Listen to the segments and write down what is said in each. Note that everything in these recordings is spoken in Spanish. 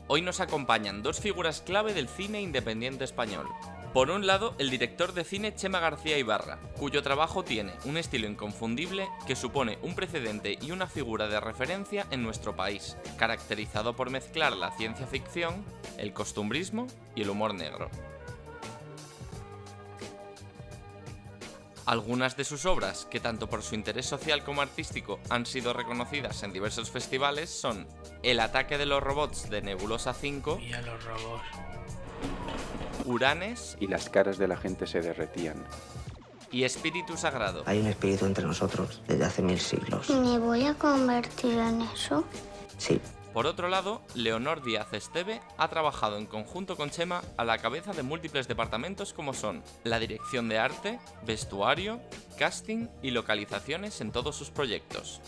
Hoy nos acompañan dos figuras clave del cine independiente español. Por un lado, el director de cine Chema García Ibarra, cuyo trabajo tiene un estilo inconfundible que supone un precedente y una figura de referencia en nuestro país, caracterizado por mezclar la ciencia ficción, el costumbrismo y el humor negro. Algunas de sus obras, que tanto por su interés social como artístico han sido reconocidas en diversos festivales, son El ataque de los robots de Nebulosa 5, Mira los robots. Uranes Y las caras de la gente se derretían. y Espíritu Sagrado. Hay un espíritu entre nosotros desde hace 1000 siglos. ¿Me voy a convertir en eso? Sí. Por otro lado, Leonor Díaz Esteve ha trabajado en conjunto con Chema a la cabeza de múltiples departamentos como son la dirección de arte, vestuario, casting y localizaciones en todos sus proyectos.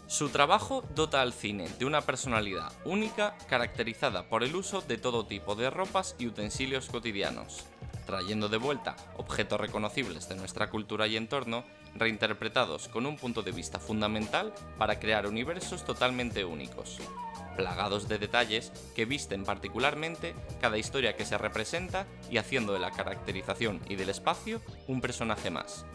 Su trabajo dota al cine de una personalidad única caracterizada por el uso de todo tipo de ropas y utensilios cotidianos, trayendo de vuelta objetos reconocibles de nuestra cultura y entorno, reinterpretados con un punto de vista fundamental para crear universos totalmente únicos, plagados de detalles que visten particularmente cada historia que se representa y haciendo de la caracterización y del espacio un personaje más.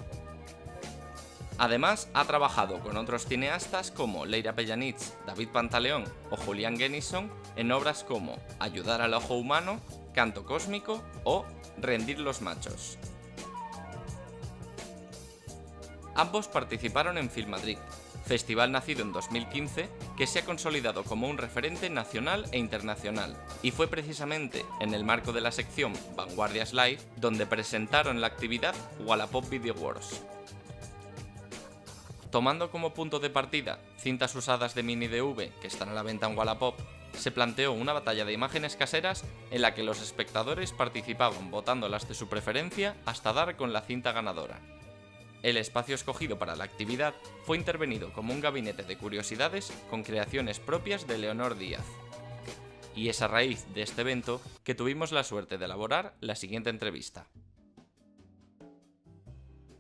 Además, ha trabajado con otros cineastas como Leira Pellanich, David Pantaleón o Julián Gunnison en obras como Ayudar al ojo humano, Canto cósmico o Rendir los machos. Ambos participaron en Filmadrid, festival nacido en 2015 que se ha consolidado como un referente nacional e internacional, y fue precisamente en el marco de la sección Vanguardias Live donde presentaron la actividad Wallapop Video Wars. Tomando como punto de partida cintas usadas de Mini DV que están a la venta en Wallapop, se planteó una batalla de imágenes caseras en la que los espectadores participaban votando las de su preferencia hasta dar con la cinta ganadora. El espacio escogido para la actividad fue intervenido como un gabinete de curiosidades con creaciones propias de Leonor Díaz. Y es a raíz de este evento que tuvimos la suerte de elaborar la siguiente entrevista.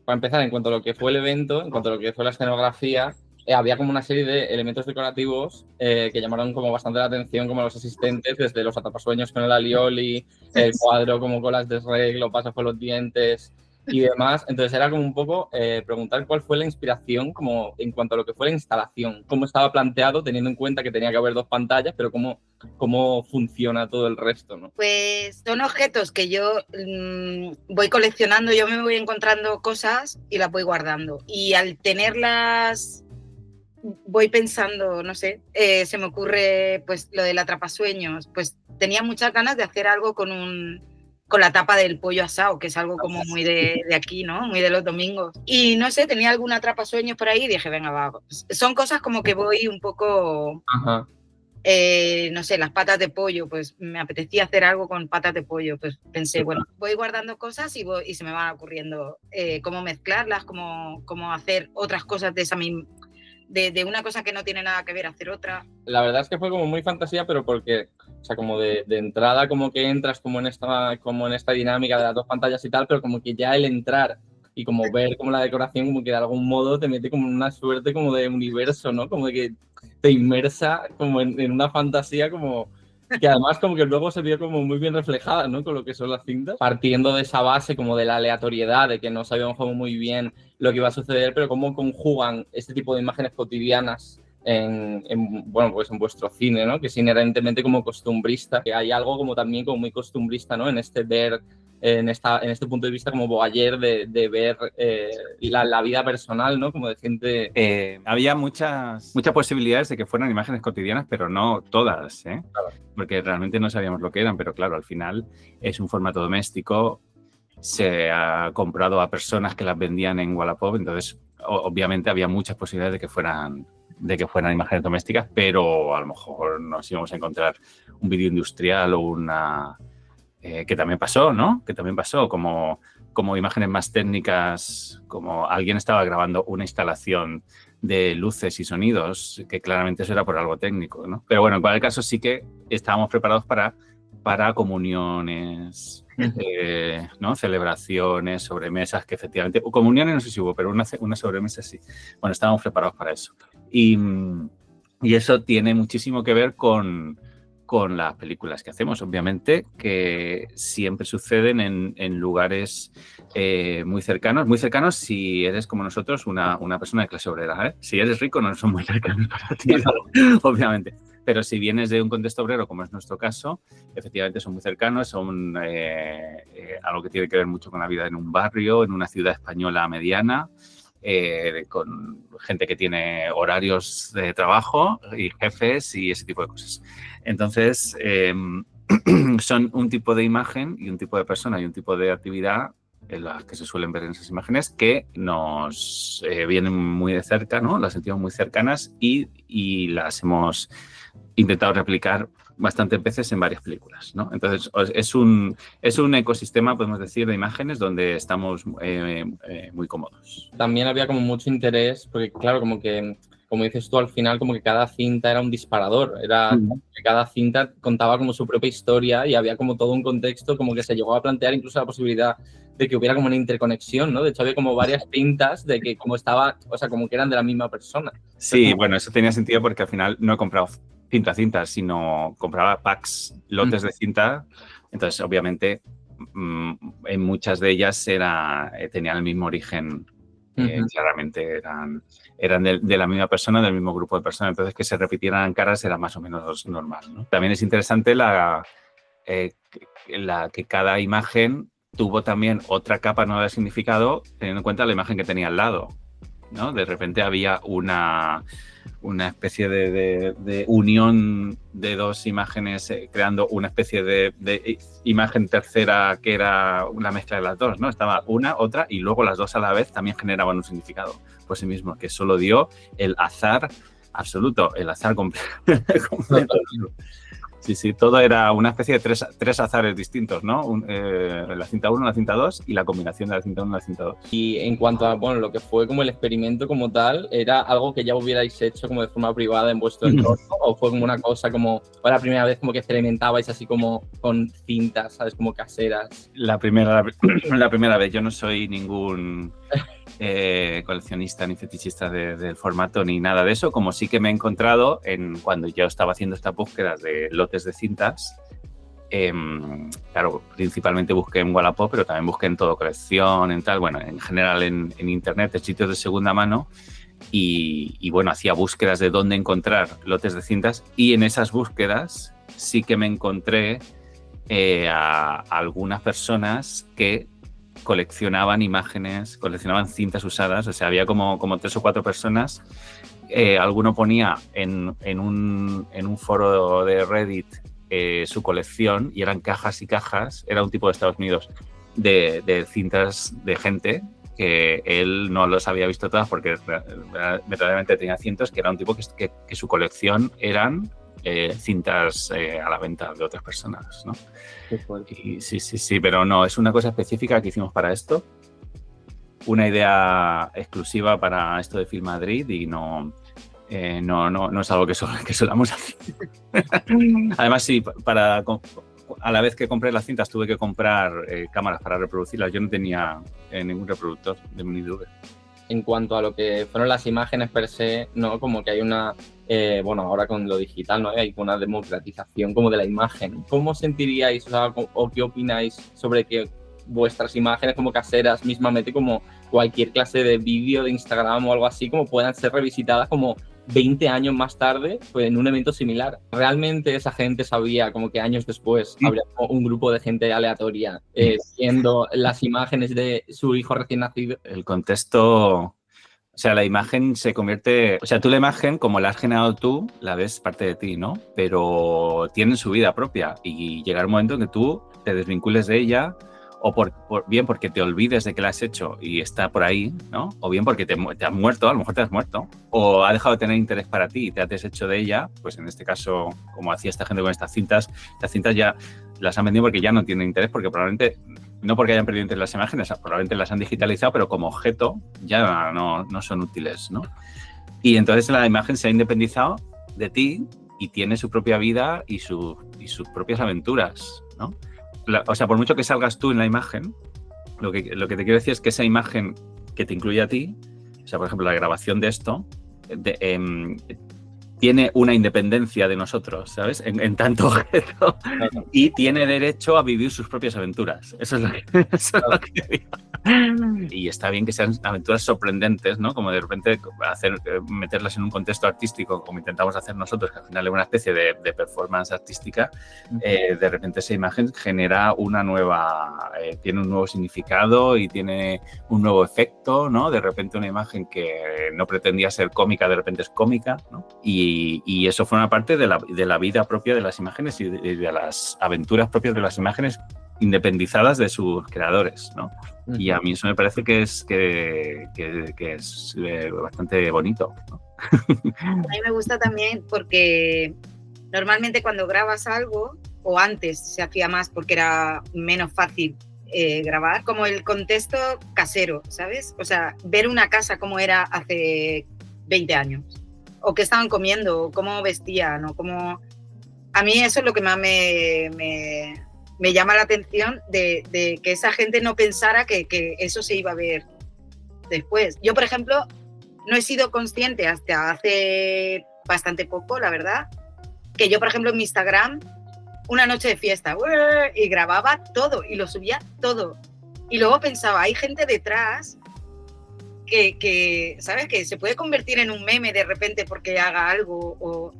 Para empezar, en cuanto a lo que fue el evento, en cuanto a lo que fue la escenografía, había como una serie de elementos decorativos que llamaron como bastante la atención, como los asistentes, desde los atrapasueños con el alioli, el cuadro como con las desreglo, pasos por los dientes y demás. Entonces era como un poco preguntar cuál fue la inspiración como en cuanto a lo que fue la instalación, cómo estaba planteado, teniendo en cuenta que tenía que haber dos pantallas, pero cómo funciona todo el resto, ¿no? Pues son objetos que yo voy coleccionando, yo me voy encontrando cosas y las voy guardando. Y al tenerlas, voy pensando, no sé, se me ocurre pues lo del atrapasueños. Pues tenía muchas ganas de hacer algo con la tapa del pollo asado, que es algo como muy de aquí, ¿no? Muy de los domingos. Y no sé, tenía algún atrapasueños por ahí y dije, venga, va. Son cosas como que voy un poco... Ajá. No sé, las patas de pollo, pues me apetecía hacer algo con patas de pollo, pues pensé, bueno, voy guardando cosas y se me van ocurriendo cómo mezclarlas, cómo hacer otras cosas de esa misma, de una cosa que no tiene nada que ver, hacer otra. La verdad es que fue como muy fantasía, pero porque, o sea, como de entrada, como que entras como en esta dinámica de las dos pantallas y tal, pero como que ya el entrar y como ver como la decoración, como que de algún modo te mete como en una suerte como de universo, ¿no? Como de que te inmersa como en una fantasía como que además como que luego se vio como muy bien reflejada, ¿no? Con lo que son las cintas, partiendo de esa base como de la aleatoriedad, de que no sabíamos como muy bien lo que iba a suceder, pero cómo conjugan este tipo de imágenes cotidianas bueno, pues en vuestro cine, ¿no? Que es inherentemente como costumbrista, que hay algo como también como muy costumbrista, ¿no? En este ver, en este punto de vista como voyeur de ver la vida personal, ¿no? Como de gente... Había muchas posibilidades de que fueran imágenes cotidianas, pero no todas, ¿eh? Claro. Porque realmente no sabíamos lo que eran, pero claro, al final es un formato doméstico, se ha comprado a personas que las vendían en Wallapop, entonces obviamente había muchas posibilidades de que fueran imágenes domésticas, pero a lo mejor nos íbamos a encontrar un vídeo industrial o una... que también pasó, ¿no? Que también pasó como imágenes más técnicas, como alguien estaba grabando una instalación de luces y sonidos, que claramente eso era por algo técnico, ¿no? Pero bueno, en cualquier caso sí que estábamos preparados para comuniones, ¿no? Celebraciones, sobremesas, que efectivamente... Comuniones no sé si hubo, pero una sobremesa sí. Bueno, estábamos preparados para eso. Y Y eso tiene muchísimo que ver con las películas que hacemos, obviamente, que siempre suceden en lugares muy cercanos si eres como nosotros, una persona de clase obrera, ¿eh? Si eres rico no son muy cercanos para ti, obviamente. Pero si vienes de un contexto obrero, como es nuestro caso, efectivamente son muy cercanos, son algo que tiene que ver mucho con la vida en un barrio, en una ciudad española mediana, con gente que tiene horarios de trabajo y jefes y ese tipo de cosas. Entonces, son un tipo de imagen y un tipo de persona y un tipo de actividad en las que se suelen ver en esas imágenes que nos vienen muy de cerca, ¿no? Las sentimos muy cercanas y las hemos intentado replicar bastantes veces en varias películas, ¿no? Entonces, es un ecosistema, podemos decir, de imágenes donde estamos muy cómodos. También había como mucho interés, porque claro, como dices tú, al final como que cada cinta era un disparador, que cada cinta contaba como su propia historia y había como todo un contexto, como que se llegó a plantear incluso la posibilidad de que hubiera como una interconexión, ¿no? De hecho, había como varias cintas de que como que eran de la misma persona. Sí, bueno, eso tenía sentido porque al final no he comprado cinta, sino compraba packs, lotes de cinta. Entonces, obviamente, en muchas de ellas tenían el mismo origen. Claramente eran de la misma persona, del mismo grupo de personas. Entonces, que se repitieran caras era más o menos normal, ¿no? También es interesante que cada imagen tuvo también otra capa nueva de significado, teniendo en cuenta la imagen que tenía al lado, ¿no? De repente había una especie de unión de dos imágenes, creando una especie de imagen tercera que era una mezcla de las dos, ¿no? Estaba una, otra, y luego las dos a la vez también generaban un significado por sí mismo, que solo dio el azar absoluto, el azar completo. Sí, todo era una especie de tres azares distintos, ¿no? La cinta 1, la cinta 2 y la combinación de la cinta 1 y la cinta 2. Y en cuanto a lo que fue como el experimento como tal, ¿era algo que ya hubierais hecho como de forma privada en vuestro entorno? ¿O fue como una cosa como, fue la primera vez como que experimentabais así como con cintas, ¿sabes? Como caseras. La primera vez. Yo no soy ningún coleccionista ni fetichista del formato ni nada de eso, como sí que me he encontrado cuando yo estaba haciendo estas búsquedas de lotes de cintas. Claro, principalmente busqué en Wallapop, pero también busqué en Todo Colección, en general en internet, en sitios de segunda mano, y bueno, hacía búsquedas de dónde encontrar lotes de cintas, y en esas búsquedas sí que me encontré a algunas personas que coleccionaban cintas usadas. O sea, había como 3 o 4 personas. Alguno ponía en un foro de Reddit su colección, y eran cajas y cajas. Era un tipo de Estados Unidos de cintas de gente que él no los había visto todas porque verdaderamente tenía cientos, que era un tipo que su colección eran cintas a la venta de otras personas, ¿no? Y sí, pero no, es una cosa específica que hicimos para esto, una idea exclusiva para esto de Film Madrid, y no es algo que solamos hacer. Además, sí, a la vez que compré las cintas tuve que comprar cámaras para reproducirlas. Yo no tenía ningún reproductor de mini DV. En cuanto a lo que fueron las imágenes per se, ¿no? Como que hay una, ahora con lo digital, ¿no? Hay una democratización como de la imagen. ¿Cómo sentiríais, o qué opináis sobre que vuestras imágenes como caseras, mismamente como cualquier clase de vídeo de Instagram o algo así, como puedan ser revisitadas como 20 años más tarde, pues en un evento similar? ¿Realmente esa gente sabía como que años después habría un grupo de gente aleatoria viendo las imágenes de su hijo recién nacido? El contexto, o sea, la imagen se convierte, o sea, tú la imagen, como la has generado tú, la ves parte de ti, ¿no? Pero tienen su vida propia, y llegará un momento en que tú te desvincules de ella, o bien porque te olvides de que la has hecho y está por ahí, ¿no? O bien porque te has muerto, a lo mejor te has muerto, o ha dejado de tener interés para ti y te has deshecho de ella. Pues en este caso, como hacía esta gente con estas cintas ya las han vendido porque ya no tienen interés, porque probablemente, no porque hayan perdido interés en las imágenes, probablemente las han digitalizado, pero como objeto ya no son útiles, ¿no? Y entonces la imagen se ha independizado de ti y tiene su propia vida y sus propias aventuras, ¿no? O sea, por mucho que salgas tú en la imagen, lo que te quiero decir es que esa imagen que te incluye a ti, o sea, por ejemplo, la grabación de esto, tiene una independencia de nosotros, ¿sabes? En tanto objeto, y tiene derecho a vivir sus propias aventuras. Eso es lo que digo. Y está bien que sean aventuras sorprendentes, ¿no? Como de repente meterlas en un contexto artístico, como intentamos hacer nosotros, que al final es una especie de performance artística. De repente esa imagen genera una nueva, tiene un nuevo significado y tiene un nuevo efecto, ¿no? De repente una imagen que no pretendía ser cómica, de repente es cómica, ¿no? Y eso forma parte de la vida propia de las imágenes y de las aventuras propias de las imágenes, independizadas de sus creadores, ¿no? Y a mí eso me parece que es bastante bonito, ¿no? A mí me gusta también porque normalmente cuando grabas algo, o antes se hacía más porque era menos fácil grabar, como el contexto casero, ¿sabes? O sea, ver una casa como era hace 20 años, o qué estaban comiendo, o cómo vestían, o cómo... A mí eso es lo que más me llama la atención de que esa gente no pensara que eso se iba a ver después. Yo, por ejemplo, no he sido consciente hasta hace bastante poco, la verdad, que yo, por ejemplo, en mi Instagram, una noche de fiesta, y grababa todo, y lo subía todo. Y luego pensaba, hay gente detrás que ¿sabes? Que se puede convertir en un meme de repente porque haga algo.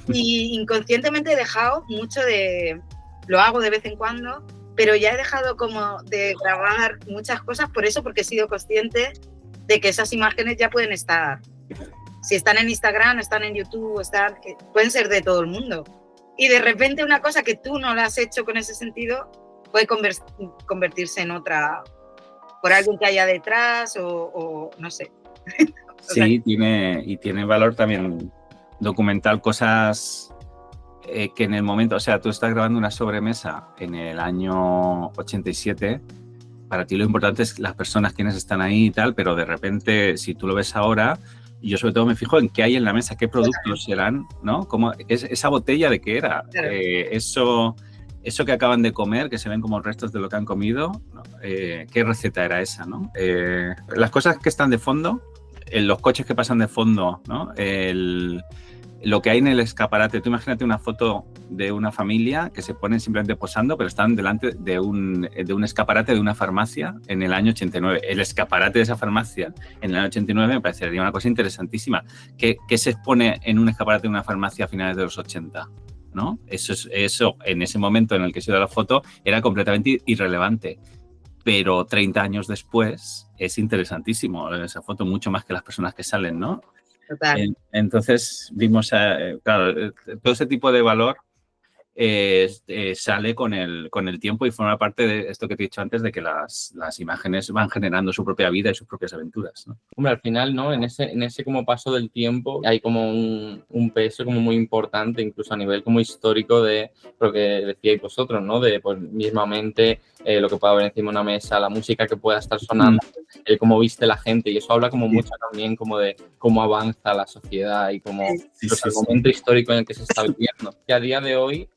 Y inconscientemente he dejado mucho de... Lo hago de vez en cuando, pero ya he dejado como de grabar muchas cosas por eso, porque he sido consciente de que esas imágenes ya pueden estar. Si están en Instagram, están en YouTube, pueden ser de todo el mundo. Y de repente una cosa que tú no la has hecho con ese sentido puede convertirse en otra, por alguien que haya detrás o no sé. Sí, tiene valor también documentar cosas que en el momento, o sea, tú estás grabando una sobremesa en el año 87, para ti lo importante es las personas quienes están ahí y tal, pero de repente, si tú lo ves ahora, yo sobre todo me fijo en qué hay en la mesa, qué productos serán, ¿no? Como esa botella de qué era, claro. Eso que acaban de comer, que se ven como restos de lo que han comido, ¿no? ¿Qué receta era esa, no? Las cosas que están de fondo, los coches que pasan de fondo, ¿no? Lo que hay en el escaparate. Tú imagínate una foto de una familia que se ponen simplemente posando, pero están delante de un escaparate de una farmacia en el año 89. El escaparate de esa farmacia en el año 89 me parecería una cosa interesantísima. ¿Qué se expone en un escaparate de una farmacia a finales de los 80? ¿No? Eso en ese momento en el que se da la foto era completamente irrelevante. Pero 30 años después es interesantísimo esa foto, mucho más que las personas que salen, ¿no? Total. Entonces vimos, claro, todo ese tipo de valor sale con el tiempo y forma parte de esto que te he dicho antes, de que las imágenes van generando su propia vida y sus propias aventuras, ¿no? Hombre, al final, ¿no? En ese como paso del tiempo hay como un peso como muy importante, incluso a nivel como histórico de lo que decíais vosotros, ¿no? De pues mismamente lo que pueda haber encima de una mesa, la música que pueda estar sonando, el cómo viste la gente, y eso habla como mucho también como de cómo avanza la sociedad y como el momento histórico en el que se está viviendo. Que a día de hoy,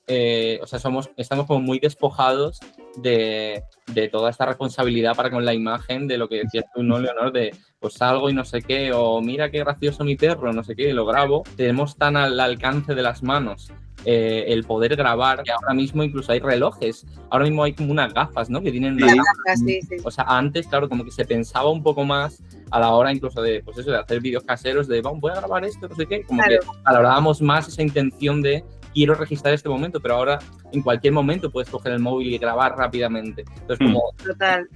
o sea, estamos como muy despojados de toda esta responsabilidad para con la imagen, de lo que decías tú, ¿no, Leonor? De pues salgo y no sé qué, o mira qué gracioso mi perro, no sé qué, lo grabo. Tenemos tan al alcance de las manos el poder grabar, que ahora mismo incluso hay relojes, ahora mismo hay como unas gafas, ¿no? Que tienen una Sí. O sea, antes, claro, como que se pensaba un poco más a la hora incluso de, pues eso, de hacer vídeos caseros, de voy a grabar esto, no sé qué, como que valorábamos más esa intención de quiero registrar este momento, pero ahora en cualquier momento puedes coger el móvil y grabar rápidamente. Entonces, como Total.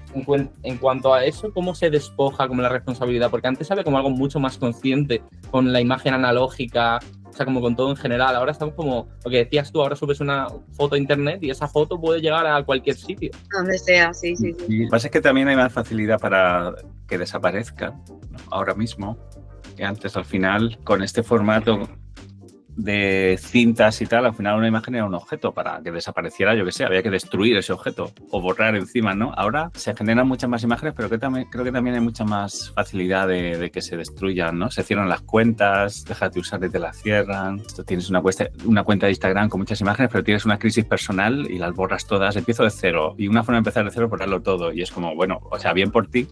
En cuanto a eso, ¿cómo se despoja como la responsabilidad? Porque antes había como algo mucho más consciente con la imagen analógica, o sea, como con todo en general. Ahora estamos como, lo que decías tú, ahora subes una foto a internet y esa foto puede llegar a cualquier sitio. Donde sea, sí. Y lo que pasa es que también hay más facilidad para que desaparezca, ¿no? Ahora mismo, que antes. Al final, con este formato de cintas y tal, al final una imagen era un objeto. Para que desapareciera, yo que sé, había que destruir ese objeto o borrar encima, ¿no? Ahora se generan muchas más imágenes, pero creo que también hay mucha más facilidad de que se destruyan, ¿no? Se cierran las cuentas, dejas de usar y te las cierran. Esto, tienes una cuenta de Instagram con muchas imágenes, pero tienes una crisis personal y las borras todas. Empiezo de cero, y una forma de empezar de cero es borrarlo todo, y es como, bueno, o sea, bien por ti,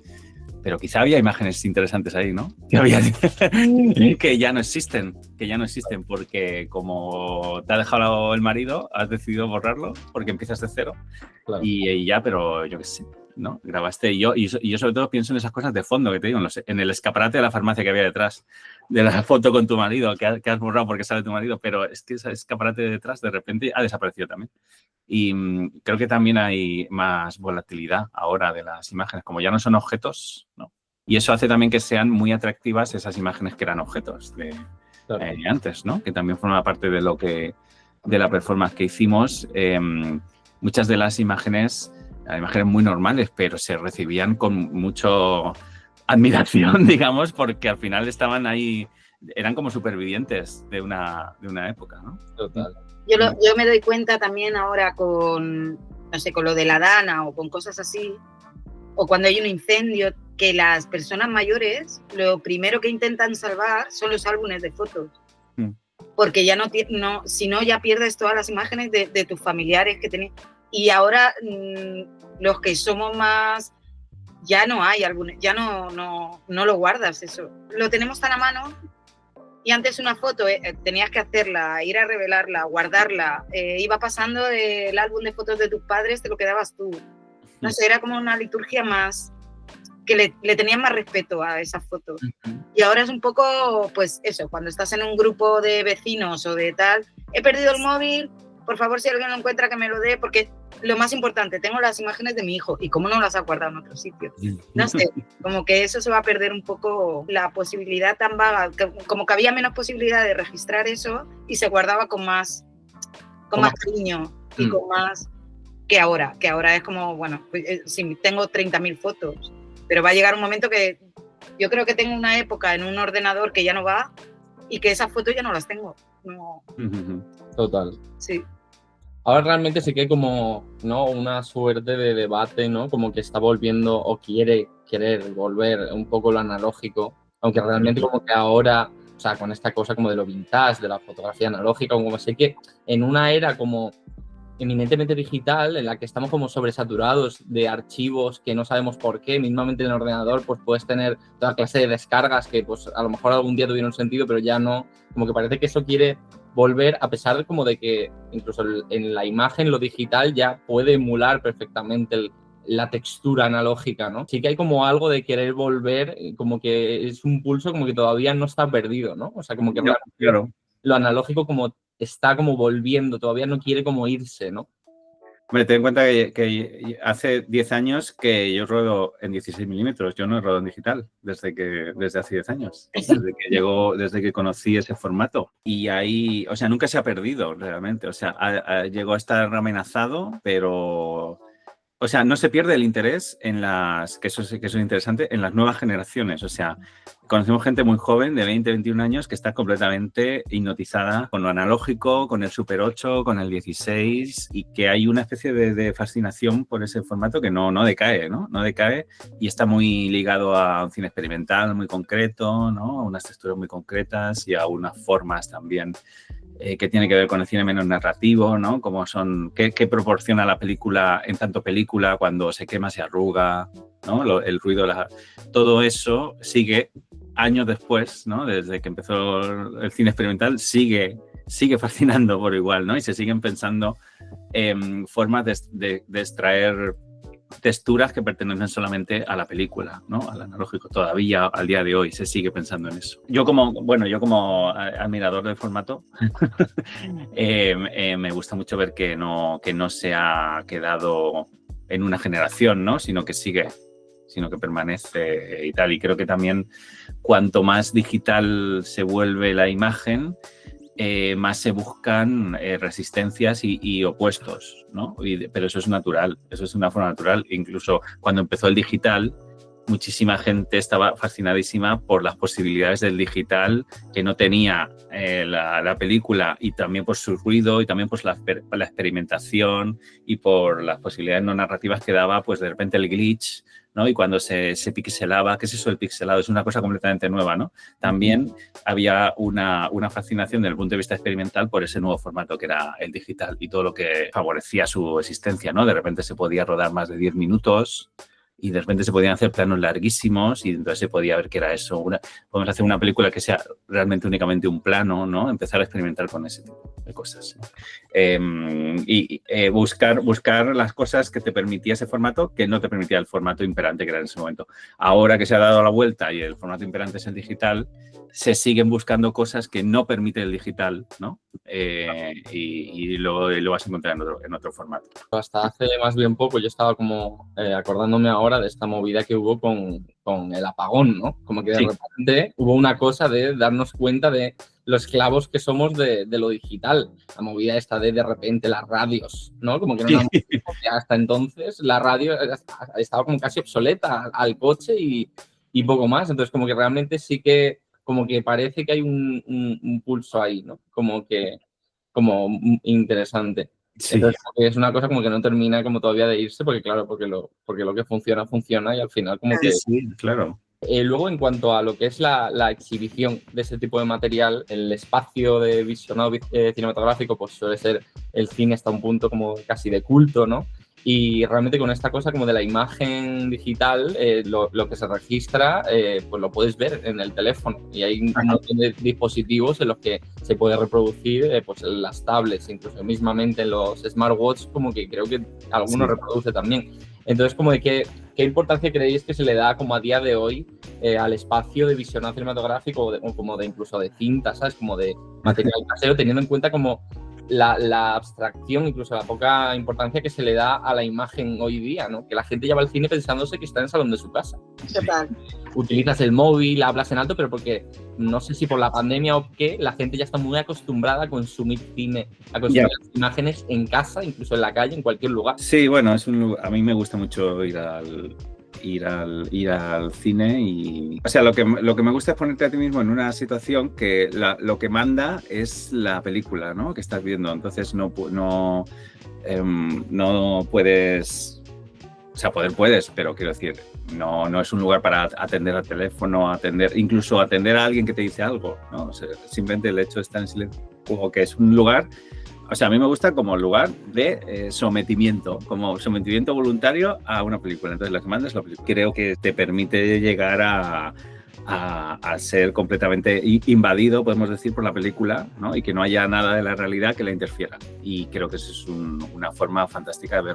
Pero quizá había imágenes interesantes ahí, ¿no? Que ya no existen, porque como te ha dejado el marido, has decidido borrarlo porque empiezas de cero. Claro. Y ya, pero yo qué sé, ¿no? Grabaste y yo sobre todo pienso en esas cosas de fondo que te digo, en el escaparate de la farmacia que había detrás de la foto con tu marido, que has borrado porque sale tu marido, pero es que ese escaparate de detrás de repente ha desaparecido también. Y creo que también hay más volatilidad ahora de las imágenes, como ya no son objetos, ¿no? Y eso hace también que sean muy atractivas esas imágenes que eran objetos de antes, ¿no? Que también forma parte de la performance que hicimos. Muchas de las imágenes muy normales, pero se recibían con mucho admiración, digamos, porque al final estaban ahí, eran como supervivientes de una época, ¿no? Total. Yo me doy cuenta también ahora con, no sé, con lo de la Dana o con cosas así, o cuando hay un incendio, que las personas mayores lo primero que intentan salvar son los álbumes de fotos. Porque ya no, si no ya pierdes todas las imágenes de tus familiares que tenías. Y ahora los que somos más, ya no hay álbumes, ya no lo guardas eso. Lo tenemos tan a mano. Y antes una foto tenías que hacerla, ir a revelarla, guardarla, iba pasando del álbum de fotos de tus padres, te lo quedabas tú. No sé, era como una liturgia más, que le tenían más respeto a esas fotos. Y ahora es un poco, pues eso, cuando estás en un grupo de vecinos o de tal, he perdido el móvil, por favor si alguien lo encuentra que me lo dé, porque lo más importante, tengo las imágenes de mi hijo y cómo no las ha guardado en otro sitio. No sé, como que eso se va a perder un poco la posibilidad tan vaga, como que había menos posibilidad de registrar eso y se guardaba con más cariño y con más que ahora es como, bueno, pues, sí, tengo 30.000 fotos, pero va a llegar un momento que yo creo que tengo una época en un ordenador que ya no va y que esas fotos ya no las tengo. No. Total. Sí. Ahora realmente sí que hay como, ¿no?, una suerte de debate, ¿no? Como que está volviendo o quiere querer volver un poco lo analógico, aunque realmente como que ahora, o sea, con esta cosa como de lo vintage, de la fotografía analógica, como sé que en una era como eminentemente digital, en la que estamos como sobresaturados de archivos que no sabemos por qué, mismamente en el ordenador pues puedes tener toda clase de descargas que pues a lo mejor algún día tuvieron sentido, pero ya no, como que parece que eso quiere volver, a pesar de como de que incluso en la imagen lo digital ya puede emular perfectamente la textura analógica, ¿no? Sí que hay como algo de querer volver, como que es un pulso como que todavía no está perdido, ¿no? O sea, como que claro, lo analógico como está como volviendo, todavía no quiere como irse, ¿no? Hombre, ten en cuenta que hace 10 años que yo ruedo en 16 milímetros, yo no he rodado en digital desde hace 10 años, desde que conocí ese formato. Y ahí, o sea, nunca se ha perdido realmente, o sea, llegó a estar amenazado, pero... O sea, no se pierde el interés en que eso es interesante, en las nuevas generaciones. O sea, conocemos gente muy joven de 20, 21 años que está completamente hipnotizada con lo analógico, con el Super 8, con el 16 y que hay una especie de fascinación por ese formato que no decae, ¿no? No decae y está muy ligado a un cine experimental muy concreto, ¿no? A unas texturas muy concretas y a unas formas también que tiene que ver con el cine menos narrativo, ¿no? Como son, qué proporciona la película en tanto película cuando se quema, se arruga, ¿no? El ruido, todo eso sigue años después, ¿no? Desde que empezó el cine experimental, sigue fascinando por igual, ¿no? Y se siguen pensando formas de extraer texturas que pertenecen solamente a la película, ¿no? Al analógico. Todavía al día de hoy se sigue pensando en eso. Yo como admirador del formato me gusta mucho ver que no se ha quedado en una generación, ¿no? Sino que permanece y tal. Y creo que también cuanto más digital se vuelve la imagen, más se buscan resistencias y opuestos, ¿no? Pero eso es natural, eso es una forma natural. Incluso cuando empezó el digital, muchísima gente estaba fascinadísima por las posibilidades del digital que no tenía la película, y también por su ruido y también por la experimentación y por las posibilidades no narrativas que daba, pues de repente el glitch, ¿no? Y cuando se pixelaba, ¿qué es eso del pixelado? Es una cosa completamente nueva, ¿no? También había una fascinación desde el punto de vista experimental por ese nuevo formato que era el digital y todo lo que favorecía su existencia, ¿no? De repente se podía rodar más de 10 minutos y de repente se podían hacer planos larguísimos y entonces se podía ver qué era eso. Podemos hacer una película que sea realmente únicamente un plano, ¿no? Empezar a experimentar con ese tipo de cosas, ¿no? Buscar las cosas que te permitía ese formato que no te permitía el formato imperante que era en ese momento. Ahora que se ha dado la vuelta y el formato imperante es el digital, se siguen buscando cosas que no permite el digital, ¿no? Y lo vas a encontrar en otro formato. Hasta hace más bien poco yo estaba como acordándome ahora de esta movida que hubo con el apagón, ¿no? Como que de repente hubo una cosa de darnos cuenta de los esclavos que somos de lo digital. La movida esta de repente las radios, ¿no? Como que no hasta entonces la radio estaba como casi obsoleta al coche y poco más. Entonces como que realmente sí que como que parece que hay un pulso ahí, ¿no? Como interesante. Sí. Entonces es una cosa como que no termina como todavía de irse porque claro, porque lo que funciona y al final como que... Sí, claro. Luego, en cuanto a lo que es la exhibición de ese tipo de material, el espacio de visionado cinematográfico pues suele ser el cine hasta un punto como casi de culto, ¿no? Y realmente con esta cosa como de la imagen digital, lo que se registra, pues lo puedes ver en el teléfono. Y hay un montón de dispositivos en los que se puede reproducir, pues en las tablets, incluso mismamente en los smartwatches, como que creo que alguno reproduce también. Entonces, como de qué importancia creéis que se le da como a día de hoy al espacio de visionado cinematográfico o como de incluso de cinta, ¿sabes? Como de material casero, teniendo en cuenta como la abstracción, incluso la poca importancia que se le da a la imagen hoy día, ¿no? Que la gente ya va al cine pensándose que está en el salón de su casa. Total. Utilizas el móvil, hablas en alto, pero porque no sé si por la pandemia o qué, la gente ya está muy acostumbrada a consumir cine, a consumir las imágenes en casa, incluso en la calle, en cualquier lugar. Sí, bueno, a mí me gusta mucho ir al cine y... O sea, lo que me gusta es ponerte a ti mismo en una situación que lo que manda es la película, ¿no? Que estás viendo. Entonces no puedes... O sea, poder puedes, pero quiero decir, no es un lugar para atender al teléfono, incluso atender a alguien que te dice algo, ¿no? O sea, simplemente el hecho de estar en silencio, como que es un lugar... O sea, a mí me gusta como lugar de sometimiento, como sometimiento voluntario a una película. Entonces, lo que manda es la película. Creo que te permite llegar a ser completamente invadido, podemos decir, por la película, ¿no? Y que no haya nada de la realidad que la interfiera. Y creo que eso es una forma fantástica de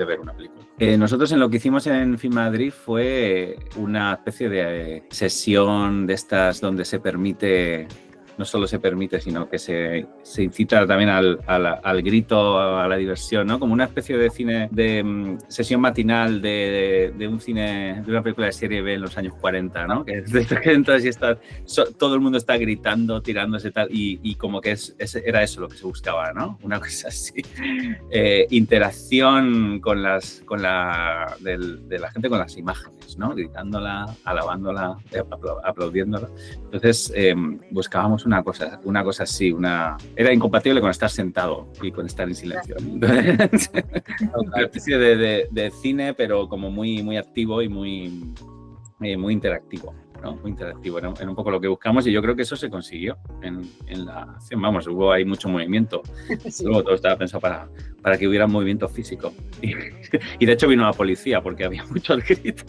ver una película. Nosotros en lo que hicimos en Film Madrid fue una especie de sesión de estas donde se permite... No solo se permite, sino que se incita también al grito, a la diversión, ¿no? Como una especie de cine, de sesión matinal de un cine, de una película de serie B en los años 40, ¿no? Que entonces todo el mundo está gritando, tirándose tal, y como que era eso lo que se buscaba, ¿no? Una cosa así. Interacción de la gente con las imágenes, ¿no? Gritándola, alabándola, aplaudiéndola. Entonces buscábamos una cosa así, era incompatible con estar sentado y con estar en silencio. Una especie de cine, pero como muy, muy activo y muy interactivo, ¿no? Muy interactivo, era un poco lo que buscamos y yo creo que eso se consiguió en la acción. Vamos, hubo ahí mucho movimiento. Sí. Luego todo estaba pensado para que hubiera movimiento físico. Y de hecho vino la policía porque había mucho grito.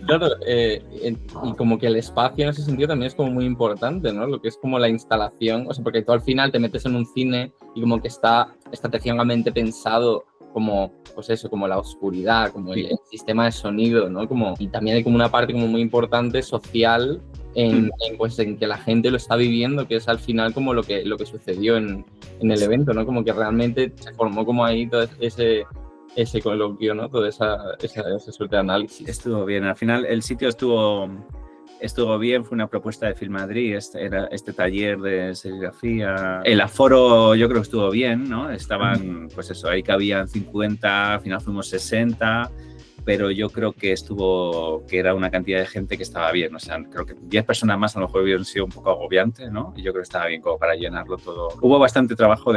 Claro, y como que el espacio en ese sentido también es como muy importante, ¿no? Lo que es como la instalación, o sea, porque tú al final te metes en un cine y como que está estratégicamente pensado como, pues eso, como la oscuridad, como el sistema de sonido, ¿no? Y también hay como una parte como muy importante social en que la gente lo está viviendo, que es al final como lo que sucedió en el evento, ¿no? Como que realmente se formó como ahí todo ese coloquio, ¿no? Toda esa suerte de análisis. Estuvo bien, al final el sitio estuvo bien, fue una propuesta de Film Madrid, era este taller de serigrafía. El aforo yo creo que estuvo bien, ¿no? Estaban, pues eso, ahí cabían 50, al final fuimos 60, pero yo creo que era una cantidad de gente que estaba bien, o sea, creo que 10 personas más a lo mejor hubieran sido un poco agobiante, ¿no? Y yo creo que estaba bien como para llenarlo todo. Hubo bastante trabajo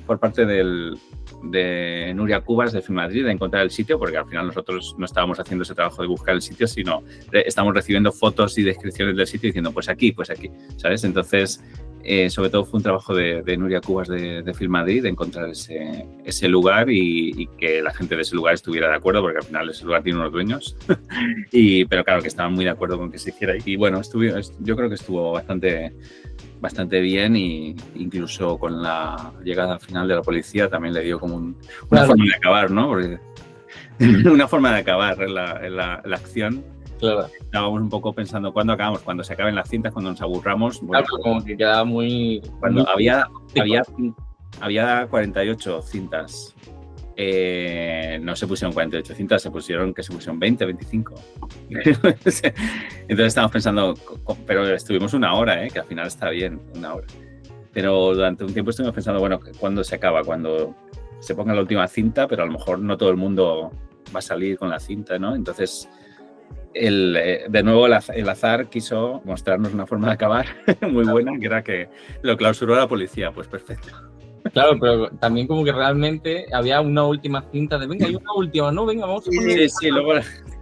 por parte de Nuria Cubas de Film Madrid de encontrar el sitio, porque al final nosotros no estábamos haciendo ese trabajo de buscar el sitio, sino estamos recibiendo fotos y descripciones del sitio diciendo pues aquí, ¿sabes? Entonces Sobre todo fue un trabajo de Nuria Cubas de Film Madrid, de encontrar ese lugar y que la gente de ese lugar estuviera de acuerdo, porque al final ese lugar tiene unos dueños. Pero claro, que estaban muy de acuerdo con que se hiciera. Y bueno, yo creo que estuvo bastante bien, y incluso con la llegada final de la policía también le dio como una forma de acabar, ¿no? Porque una forma de acabar en la acción. Claro. Estábamos un poco pensando cuándo acabamos, cuando se acaben las cintas, cuando nos aburramos. Bueno, Claro, como que quedaba muy... cuando muy había 48 cintas. No se pusieron 48 cintas, se pusieron 20, 25. Entonces estábamos pensando, pero estuvimos una hora, que al final está bien, una hora. Pero durante un tiempo estuvimos pensando, bueno, ¿cuándo se acaba? Cuando se ponga la última cinta, pero a lo mejor no todo el mundo va a salir con la cinta, ¿no? Entonces, de nuevo el azar quiso mostrarnos una forma de acabar muy buena, que era que lo clausuró la policía. Pues perfecto. Claro, pero también como que realmente había una última cinta de venga, hay una última, ¿no? Venga, vamos a poner... Sí, luego...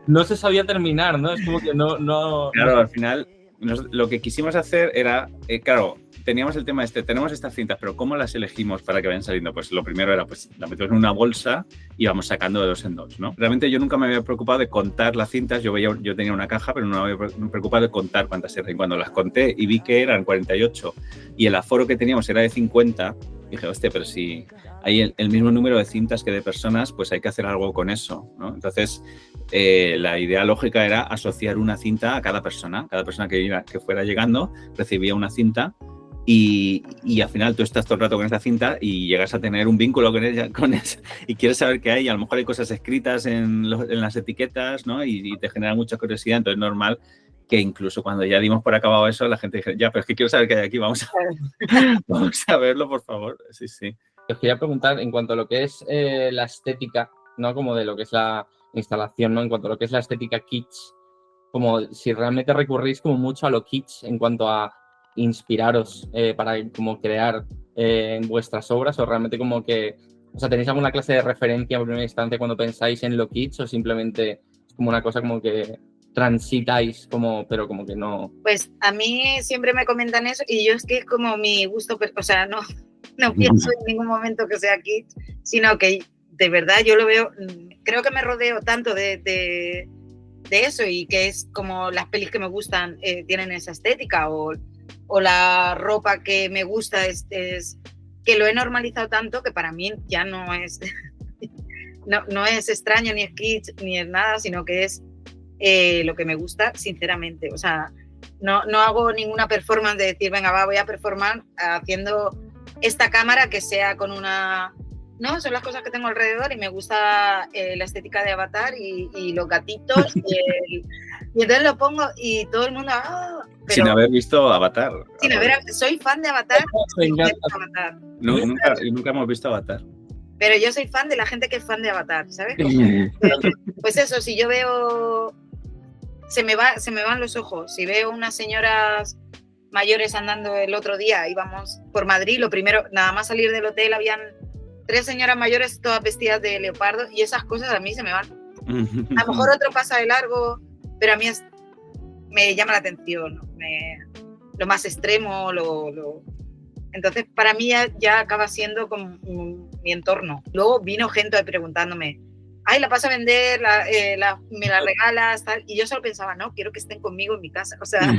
No se sabía terminar, ¿no? Es como que no... Claro, al final lo que quisimos hacer era, claro, teníamos el tema tenemos estas cintas, pero ¿cómo las elegimos para que vayan saliendo? Pues lo primero era, pues la metemos en una bolsa y vamos sacando de dos en dos, ¿no? Realmente yo nunca me había preocupado de contar las cintas, yo tenía una caja, pero no me había preocupado de contar cuántas eran. Y cuando las conté y vi que eran 48 y el aforo que teníamos era de 50, dije, hostia, pero si hay el mismo número de cintas que de personas, pues hay que hacer algo con eso, ¿no? Entonces, la idea lógica era asociar una cinta a cada persona. Cada persona que fuera llegando recibía una cinta. Y al final tú estás todo el rato con esta cinta y llegas a tener un vínculo con ella y quieres saber qué hay. A lo mejor hay cosas escritas en las etiquetas, ¿no? Y te genera mucha curiosidad. Entonces es normal que incluso cuando ya dimos por acabado eso, la gente dice, ya, pero es que quiero saber qué hay aquí, vamos a verlo, por favor. Sí. Os quería preguntar en cuanto a lo que es la estética, ¿no? Como de lo que es la instalación, ¿no? En cuanto a lo que es la estética kitsch, como si realmente recurrís como mucho a lo kitsch en cuanto a inspiraros para como crear en vuestras obras, o realmente como que, o sea, ¿tenéis alguna clase de referencia en primera instancia cuando pensáis en lo kitsch, o simplemente es como una cosa como que transitáis pero como que no? Pues a mí siempre me comentan eso y yo es que es como mi gusto, o sea, no pienso en ningún momento que sea kitsch, sino que de verdad yo lo veo, creo que me rodeo tanto de eso, y que es como las pelis que me gustan tienen esa estética, o la ropa que me gusta es que lo he normalizado tanto que para mí ya no es no es extraño, ni es kitsch, ni es nada, sino que es lo que me gusta, sinceramente. O sea, no hago ninguna performance de decir, venga, voy a performar haciendo esta cámara que sea con una... No, son las cosas que tengo alrededor y me gusta la estética de Avatar y los gatitos y entonces lo pongo y todo el mundo... Sin haber visto Avatar. Soy fan de Avatar. Nunca hemos visto Avatar. Pero yo soy fan de la gente que es fan de Avatar, ¿sabes? Pues eso, si yo veo... Se me van los ojos. Si veo unas señoras mayores andando el otro día, íbamos por Madrid, lo primero, nada más salir del hotel, habían 3 señoras mayores todas vestidas de leopardo, y esas cosas a mí se me van. A lo mejor otro pasa de largo, pero a mí me llama la atención, ¿no? Lo más extremo, Entonces, para mí ya acaba siendo como mi entorno. Luego vino gente preguntándome, ay, la paso a vender, me la regalas, tal. Y yo solo pensaba, no, quiero que estén conmigo en mi casa. O sea...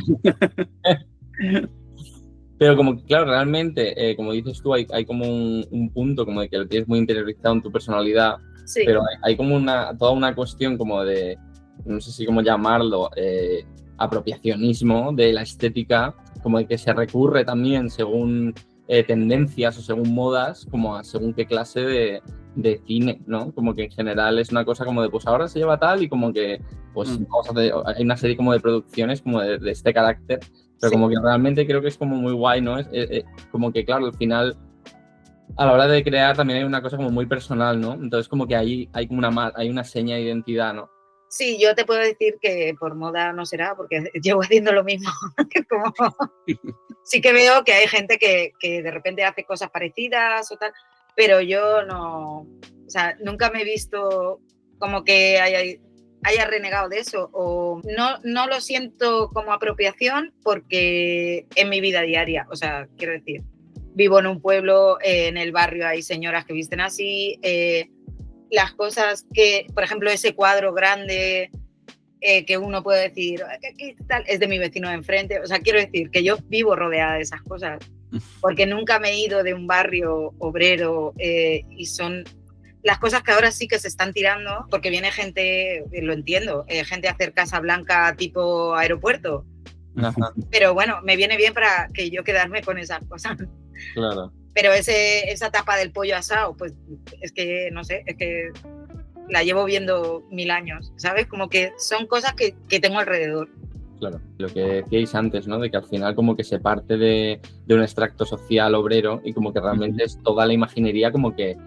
Pero como que, claro, realmente, como dices tú, hay como un punto como de que lo tienes muy interiorizado en tu personalidad, sí. Pero hay como toda una cuestión como de, no sé si cómo llamarlo, apropiacionismo de la estética, como de que se recurre también según tendencias o según modas, como a según qué clase de cine, ¿no? Como que en general es una cosa como de, pues ahora se lleva tal y como que, pues hay una serie como de producciones como de este carácter, pero sí. Como que realmente creo que es como muy guay, ¿no? Como que, claro, al final, a la hora de crear también hay una cosa como muy personal, ¿no? Entonces como que hay una seña de identidad, ¿no? Sí, yo te puedo decir que por moda no será, porque llevo haciendo lo mismo. Sí que veo que hay gente que de repente hace cosas parecidas o tal, pero yo no, o sea, nunca me he visto como que haya renegado de eso, o no lo siento como apropiación porque en mi vida diaria, o sea, quiero decir, vivo en un pueblo, en el barrio hay señoras que visten así, las cosas que, por ejemplo, ese cuadro grande que uno puede decir, ¿qué tal? Es de mi vecino de enfrente, o sea, quiero decir que yo vivo rodeada de esas cosas, porque nunca me he ido de un barrio obrero y son las cosas que ahora sí que se están tirando, porque viene gente, lo entiendo, gente a hacer Casa Blanca tipo aeropuerto. Ajá, Pero bueno, me viene bien para que yo quedarme con esas cosas. claro. Pero esa tapa del pollo asado, pues es que, no sé, es que la llevo viendo 1000 años, ¿sabes? Como que son cosas que tengo alrededor. Claro, lo que decíais antes, ¿no? De que al final como que se parte de un extracto social obrero y como que realmente es toda la imaginería como que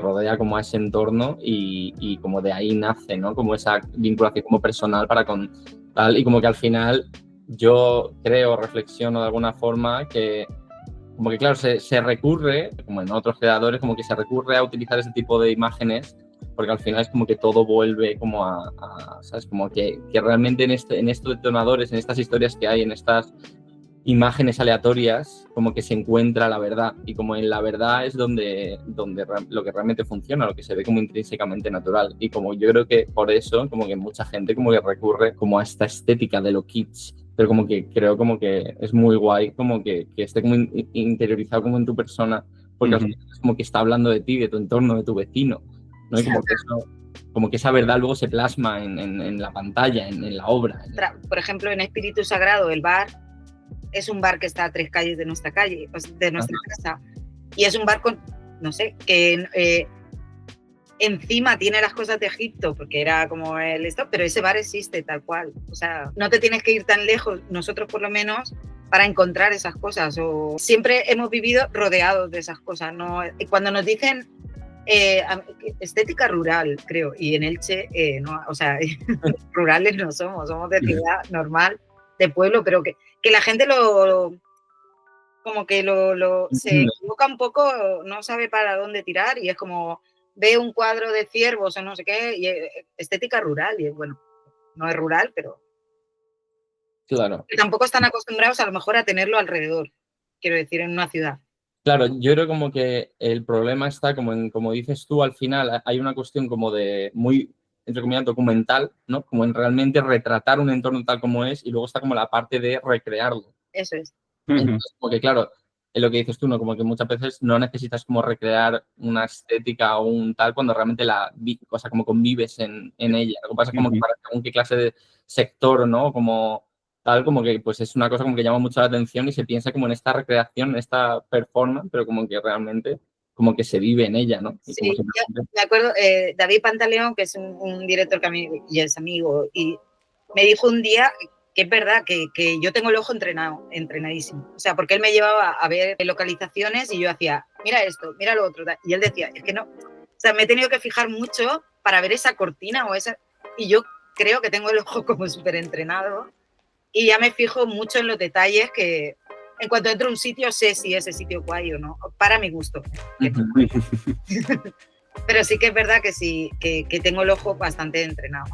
rodea como a ese entorno y como de ahí nace, ¿no? Como esa vinculación como personal para con tal y como que al final yo creo, reflexiono de alguna forma que como que claro, se recurre, como en otros creadores, como que se recurre a utilizar ese tipo de imágenes porque al final es como que todo vuelve como ¿sabes? Como que realmente en estos detonadores, en estas historias que hay, en estas imágenes aleatorias, como que se encuentra la verdad y como en la verdad es donde lo que realmente funciona, lo que se ve como intrínsecamente natural y como yo creo que por eso como que mucha gente como que recurre como a esta estética de lo kitsch, pero como que creo como que es muy guay como que esté como interiorizado como en tu persona porque al final es como que está hablando de ti, de tu entorno, de tu vecino, ¿no? Y como que esa verdad luego se plasma en la pantalla, en la obra. Por ejemplo, en Espíritu Sagrado, el bar es un bar que está a 3 calles de nuestra calle, de nuestra casa. Y es un bar con, no sé, que encima tiene las cosas de Egipto, porque era como el esto, pero ese bar existe tal cual. O sea, no te tienes que ir tan lejos, nosotros por lo menos, para encontrar esas cosas. O siempre hemos vivido rodeados de esas cosas, ¿no? Y cuando nos dicen estética rural, creo, y en Elche, no, o sea, rurales no somos de ciudad normal, de pueblo, pero que la gente como que se equivoca un poco, no sabe para dónde tirar y es como ve un cuadro de ciervos o no sé qué, y estética rural, y bueno, no es rural, pero claro. Tampoco están acostumbrados a lo mejor a tenerlo alrededor, quiero decir, en una ciudad. Claro, yo creo como que el problema está como dices tú, al final hay una cuestión como de muy, entre comillas, documental, ¿no? Como en realmente retratar un entorno tal como es y luego está como la parte de recrearlo. Eso es. Entonces, como que claro, es lo que dices tú, ¿no? Como que muchas veces no necesitas como recrear una estética o un tal cuando realmente o sea, como convives en ella. Lo que pasa es como que para según qué clase de sector, ¿no? Como tal, como que pues es una cosa como que llama mucho la atención y se piensa como en esta recreación, en esta performance, pero como que realmente como que se vive en ella, ¿no? Y sí, yo me acuerdo, David Pantaleón, que es un director que a mí y es amigo, y me dijo un día que es verdad que yo tengo el ojo entrenadísimo. O sea, porque él me llevaba a ver localizaciones y yo hacía, mira esto, mira lo otro. Y él decía, es que no. O sea, me he tenido que fijar mucho para ver esa cortina o esa. Y yo creo que tengo el ojo como súper entrenado. Y ya me fijo mucho en los detalles que en cuanto entro a un sitio sé si ese sitio es guay o no, para mi gusto. Pero sí que es verdad que sí, que tengo el ojo bastante entrenado.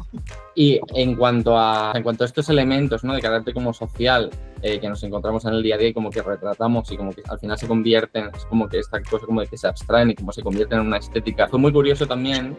Y en cuanto a estos elementos, ¿no? De carácter como social que nos encontramos en el día a día y como que retratamos y como que al final se convierten, es como que esta cosa como de que se abstraen y como se convierten en una estética. Fue muy curioso también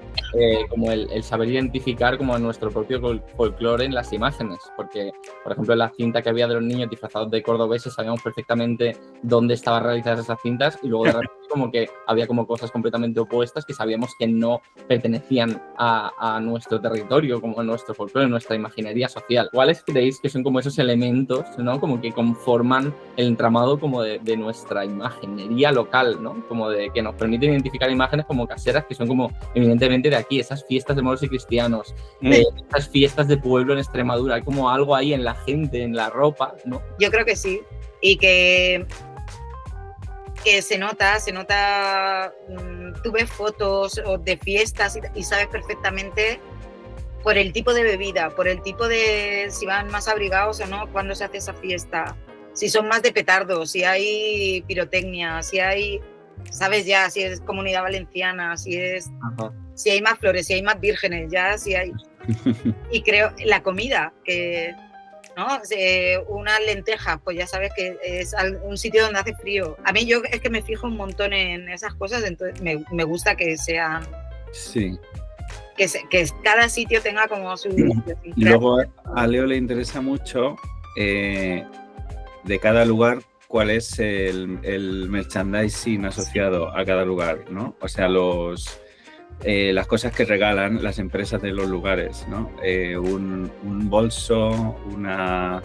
como el saber identificar como a nuestro propio folclore en las imágenes, porque por ejemplo en la cinta que había de los niños disfrazados de cordobeses sabíamos perfectamente dónde estaban realizadas esas cintas y luego de repente como que había como cosas completamente opuestas que sabíamos que no pertenecían a nuestro territorio, como a nuestro folclore, nuestra imaginería social. ¿Cuáles creéis que son como esos elementos, ¿no? Como que conforman el entramado como de nuestra imaginería local, ¿no? Como de que nos permiten identificar imágenes como caseras que son como evidentemente de aquí, esas fiestas de moros y cristianos, esas fiestas de pueblo en Extremadura, hay como algo ahí en la gente, en la ropa, ¿no? Yo creo que sí, y que se nota, tú ves fotos de fiestas y sabes perfectamente por el tipo de bebida, por el tipo de si van más abrigados o no, cuando se hace esa fiesta, si son más de petardos, si hay pirotecnia, si hay, sabes ya, si es Comunidad Valenciana, si hay más flores, si hay más vírgenes, ya, si hay, Y creo la comida, que ¿no? Unas lentejas, pues ya sabes que es un sitio donde hace frío. A mí yo es que me fijo un montón en esas cosas, entonces me gusta que sean, Sí. que cada sitio tenga como su... Y luego a Leo le interesa mucho de cada lugar cuál es el merchandising asociado a cada lugar, ¿no? O sea, las cosas que regalan las empresas de los lugares, ¿no? Un bolso, una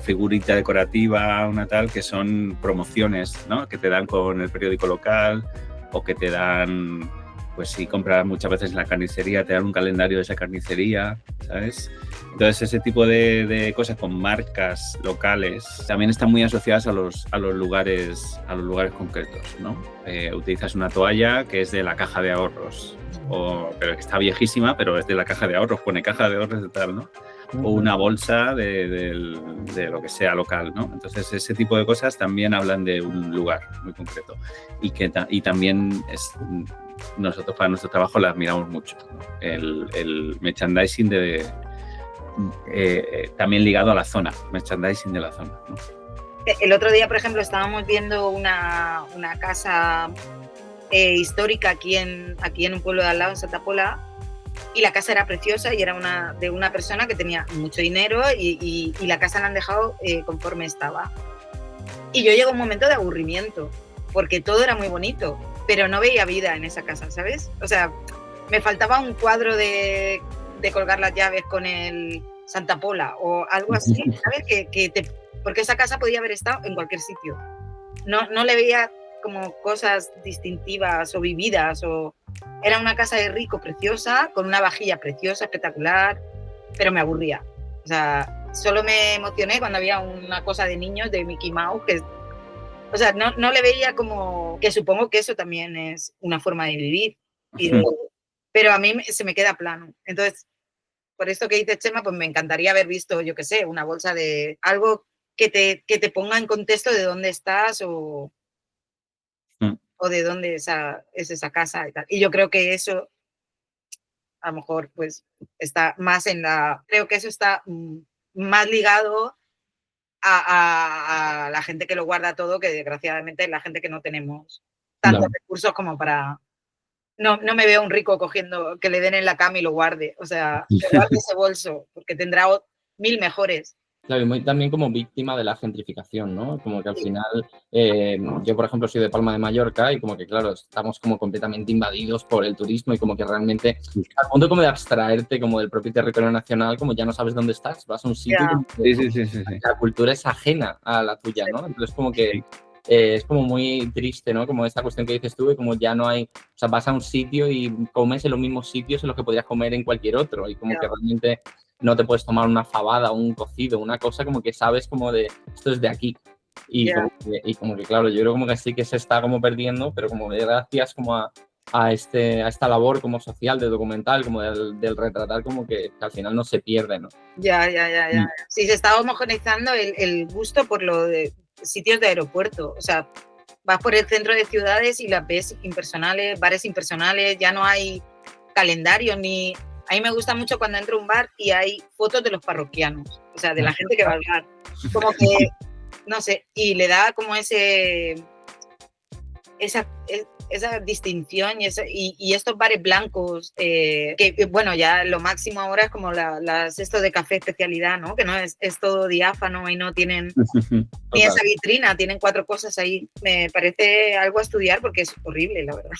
figurita decorativa, una tal, que son promociones, ¿no? Que te dan con el periódico local o que te dan, pues si compras muchas veces en la carnicería, te dan un calendario de esa carnicería, ¿sabes? Entonces ese tipo de cosas con marcas locales también están muy asociadas a los lugares concretos, ¿no? Utilizas una toalla que es de la caja de ahorros, pero que está viejísima, pero es de la caja de ahorros, pone caja de ahorros de tal, ¿no? O una bolsa de lo que sea local, ¿no? Entonces ese tipo de cosas también hablan de un lugar muy concreto y también nosotros para nuestro trabajo las miramos mucho, ¿no? El merchandising también ligado a la zona, merchandising de la zona, ¿no? El otro día, por ejemplo, estábamos viendo una casa histórica aquí en un pueblo de al lado, en Santa Pola, y la casa era preciosa y era de una persona que tenía mucho dinero y la casa la han dejado conforme estaba. Y yo llego a un momento de aburrimiento, porque todo era muy bonito, pero no veía vida en esa casa, ¿sabes? O sea, me faltaba un cuadro de colgar las llaves con el Santa Pola o algo así, ¿sabes? Porque esa casa podía haber estado en cualquier sitio. No le veía como cosas distintivas o vividas. Era una casa de rico preciosa, con una vajilla preciosa, espectacular, pero me aburría. O sea, solo me emocioné cuando había una cosa de niños de Mickey Mouse, o sea, no le veía como... Que supongo que eso también es una forma de vivir. Pero a mí se me queda plano. Entonces, por esto que dice Chema, pues me encantaría haber visto, yo qué sé, una bolsa de algo que te ponga en contexto de dónde estás o de dónde es esa casa y tal. Y yo creo que eso, a lo mejor, pues está más creo que eso está más ligado a la gente que lo guarda todo, que desgraciadamente es la gente que no tenemos tantos recursos como para... No me veo un rico cogiendo, que le den en la cama y lo guarde. O sea, que guarde ese bolso, porque tendrá 1000 mejores. Claro, y muy también como víctima de la gentrificación, ¿no? Como que al final, yo por ejemplo soy de Palma de Mallorca y como que claro, estamos como completamente invadidos por el turismo y como que realmente al punto como de abstraerte como del propio territorio nacional, como ya no sabes dónde estás, vas a un sitio y Sí. la cultura es ajena a la tuya, ¿no? Entonces como que es como muy triste, ¿no? Como esta cuestión que dices tú, de como ya no hay, o sea, vas a un sitio y comes en los mismos sitios en los que podrías comer en cualquier otro y como que realmente no te puedes tomar una fabada, un cocido, una cosa como que sabes como de esto es de aquí. Y como que claro, yo creo como que sí que se está como perdiendo, pero como gracias como a esta labor como social, de documental, como del retratar, como que al final no se pierde, ¿no? Ya. Sí, se está homogeneizando el gusto por lo de sitios de aeropuerto. O sea, vas por el centro de ciudades y las ves impersonales, bares impersonales, ya no hay calendario ni... A mí me gusta mucho cuando entro a un bar y hay fotos de los parroquianos, o sea, de la gente que va al bar. Como que, no sé, y le da como esa distinción y estos bares blancos, que bueno, ya lo máximo ahora es como esto de café especialidad, ¿no? Que no es todo diáfano y no tienen ni esa vitrina, tienen 4 cosas ahí. Me parece algo a estudiar porque es horrible, la verdad.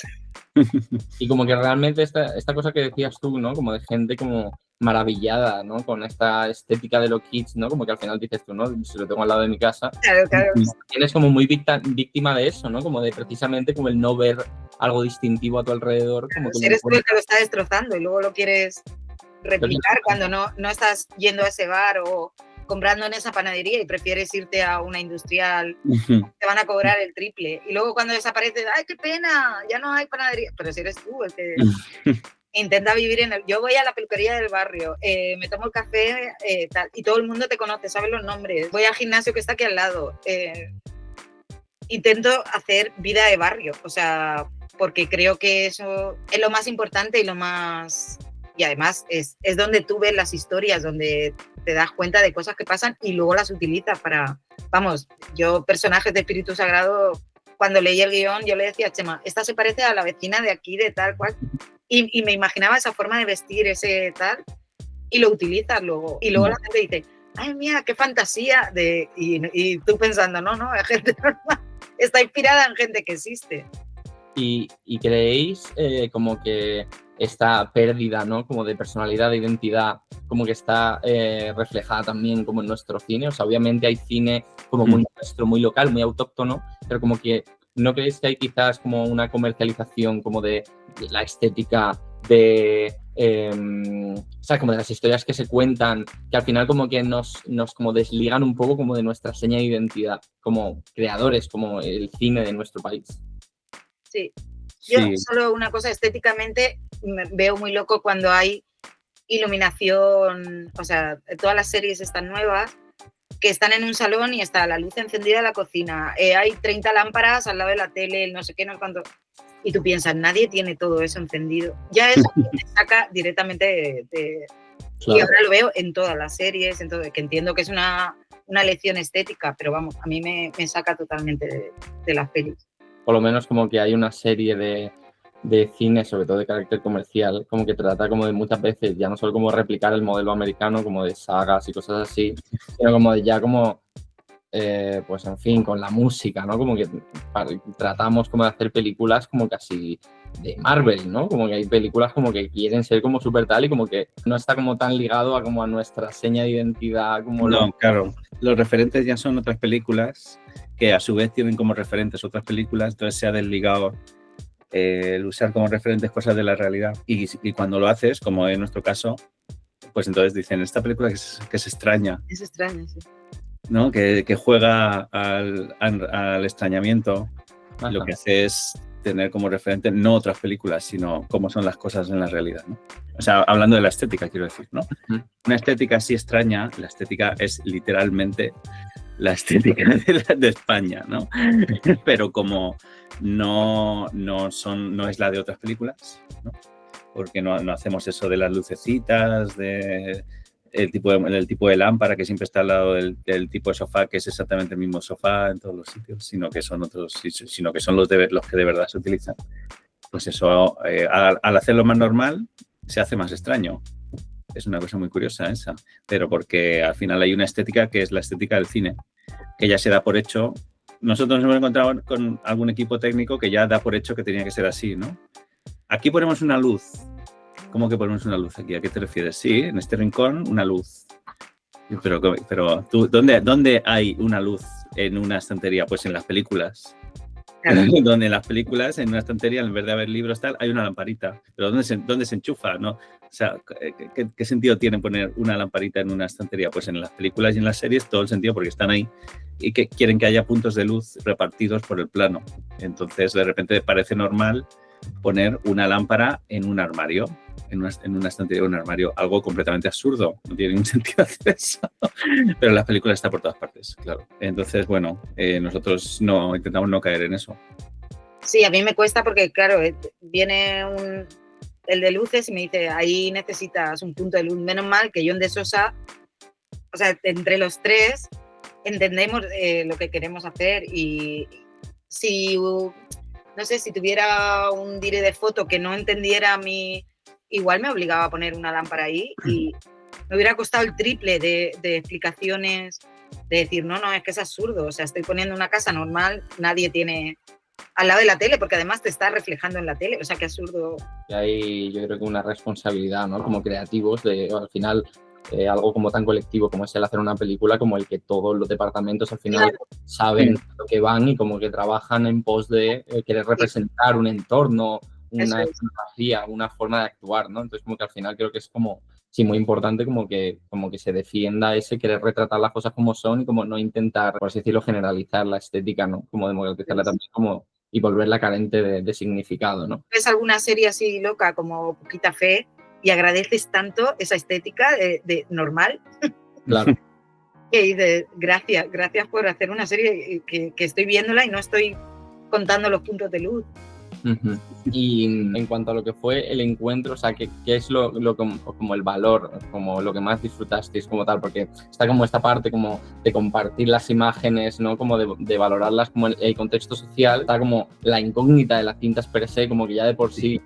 Y como que realmente esta cosa que decías tú, ¿no? Como de gente como maravillada, ¿no? Con esta estética de los kits, ¿no? Como que al final dices tú, ¿no? Si lo tengo al lado de mi casa. Claro. Tienes como muy víctima de eso, ¿no? Como de precisamente como el no ver algo distintivo a tu alrededor. Como si eres tú el que lo está destrozando y luego lo quieres replicar cuando no estás yendo a ese bar o comprando en esa panadería y prefieres irte a una industrial, te van a cobrar el triple. Y luego cuando desaparece, ¡ay, qué pena! Ya no hay panadería. Pero si eres tú el que intenta vivir Yo voy a la peluquería del barrio, me tomo el café tal, y todo el mundo te conoce, sabes los nombres. Voy al gimnasio que está aquí al lado. Intento hacer vida de barrio, o sea, porque creo que eso es lo más importante y lo más Y además es donde tú ves las historias, donde te das cuenta de cosas que pasan y luego las utilizas para... Vamos, yo personajes de Espíritu Sagrado, cuando leí el guión, yo le decía a Chema, esta se parece a la vecina de aquí, de tal cual. Y me imaginaba esa forma de vestir, ese tal, y lo utilizas luego. Y luego la gente dice, ay, mira, qué fantasía. Y tú pensando, no, es gente normal. Está inspirada en gente que existe. ¿Y creéis como que esta pérdida, ¿no? Como de personalidad, de identidad, como que está reflejada también como en nuestro cine? O sea, obviamente hay cine como muy nuestro, muy local, muy autóctono, pero como que ¿no creéis que hay quizás como una comercialización como de la estética, de o sea, como de las historias que se cuentan, que al final como que nos como desligan un poco como de nuestra seña de identidad, como creadores, como el cine de nuestro país? Sí. Yo solo una cosa, estéticamente me veo muy loco cuando hay iluminación, o sea, todas las series están nuevas, que están en un salón y está la luz encendida en la cocina, hay 30 lámparas al lado de la tele, no sé qué, no sé cuánto, y tú piensas, nadie tiene todo eso encendido. Ya eso me saca directamente de claro. Y ahora lo veo en todas las series, en todo, que entiendo que es una lección estética, pero vamos, a mí me saca totalmente de las pelis. Por lo menos como que hay una serie de cine, sobre todo de carácter comercial, como que trata como de muchas veces, ya no solo como replicar el modelo americano, como de sagas y cosas así, sino como de ya como, pues en fin, con la música, ¿no? Como que tratamos como de hacer películas como casi de Marvel, ¿no? Como que hay películas como que quieren ser como súper tal y como que no está como tan ligado a como a nuestra seña de identidad como... No, claro. Los referentes ya son otras películas que a su vez tienen como referentes otras películas, entonces se ha desligado el usar como referentes cosas de la realidad y cuando lo haces, como en nuestro caso, pues entonces dicen, esta película que es extraña. Es extraña, sí. ¿No? Que juega al extrañamiento. Ajá. Lo que hace es tener como referente no otras películas, sino cómo son las cosas en la realidad, ¿no? O sea, hablando de la estética, quiero decir, ¿no? Una estética así extraña, la estética es literalmente la estética de España, ¿no? Pero como no es la de otras películas, ¿no? Porque no hacemos eso de las lucecitas, el tipo de lámpara que siempre está al lado del tipo de sofá, que es exactamente el mismo sofá en todos los sitios, sino que son otros, sino que son los que de verdad se utilizan. Pues eso, al hacerlo más normal, se hace más extraño. Es una cosa muy curiosa esa, pero porque al final hay una estética que es la estética del cine, que ya se da por hecho. Nosotros nos hemos encontrado con algún equipo técnico que ya da por hecho que tenía que ser así, ¿no? Aquí ponemos una luz. ¿Cómo que ponemos una luz aquí? ¿A qué te refieres? Sí, en este rincón, una luz. Pero tú, ¿dónde hay una luz en una estantería? Pues en las películas. Claro. Donde en las películas, en una estantería, en vez de haber libros, tal, hay una lamparita. Pero ¿dónde se enchufa? ¿No? O sea, ¿qué sentido tiene poner una lamparita en una estantería? Pues en las películas y en las series todo el sentido porque están ahí y que quieren que haya puntos de luz repartidos por el plano. Entonces, de repente parece normal poner una lámpara en un armario, en una estantería de un armario, algo completamente absurdo, no tiene ningún sentido hacer eso, pero en las películas está por todas partes, claro. Entonces, bueno, nosotros intentamos no caer en eso. Sí, a mí me cuesta porque, claro, viene el de luces y me dice, ahí necesitas un punto de luz. Menos mal que John de Sosa, o sea, entre los tres entendemos lo que queremos hacer y si... No sé, si tuviera un dire de foto que no entendiera igual me obligaba a poner una lámpara ahí y me hubiera costado el triple de explicaciones, de decir, no, es que es absurdo, o sea, estoy poniendo una casa normal, nadie tiene al lado de la tele, porque además te está reflejando en la tele, o sea, qué absurdo. Y hay, yo creo que una responsabilidad, ¿no? Como creativos, al final... algo como tan colectivo como es el hacer una película, como el que todos los departamentos al final saben lo que van y como que trabajan en pos de querer representar un entorno, una escenografía, una forma de actuar, ¿no? Entonces como que al final creo que es como, sí, muy importante como que se defienda ese querer retratar las cosas como son y como no intentar, por así decirlo, generalizar la estética, ¿no? Como democratizarla también como y volverla carente de significado, ¿no? ¿Ves alguna serie así loca como Poquita Fe? Y agradeces tanto esa estética de normal. Claro. Que dices, gracias por hacer una serie que estoy viéndola y no estoy contando los puntos de luz. Ujú. Y en cuanto a lo que fue el encuentro, o sea, ¿qué es como el valor, como lo que más disfrutasteis como tal? Porque está como esta parte como de compartir las imágenes, ¿no? Como de valorarlas como el contexto social, está como la incógnita de las cintas per se, como que ya de por sí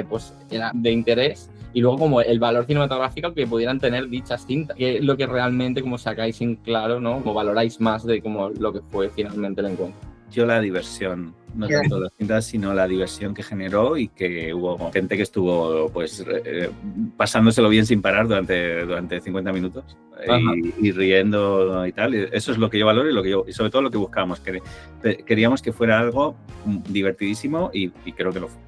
pues era de interés. Y luego como el valor cinematográfico que pudieran tener dichas cintas, que es lo que realmente como sacáis en claro, ¿no? Como valoráis más de como lo que fue finalmente el encuentro. Yo la diversión, no tanto las cintas, sino la diversión que generó y que hubo gente que estuvo pues pasándoselo bien sin parar durante 50 minutos y riendo y tal. Eso es lo que yo valoro y sobre todo lo que buscábamos. Queríamos que fuera algo divertidísimo y creo que lo fue.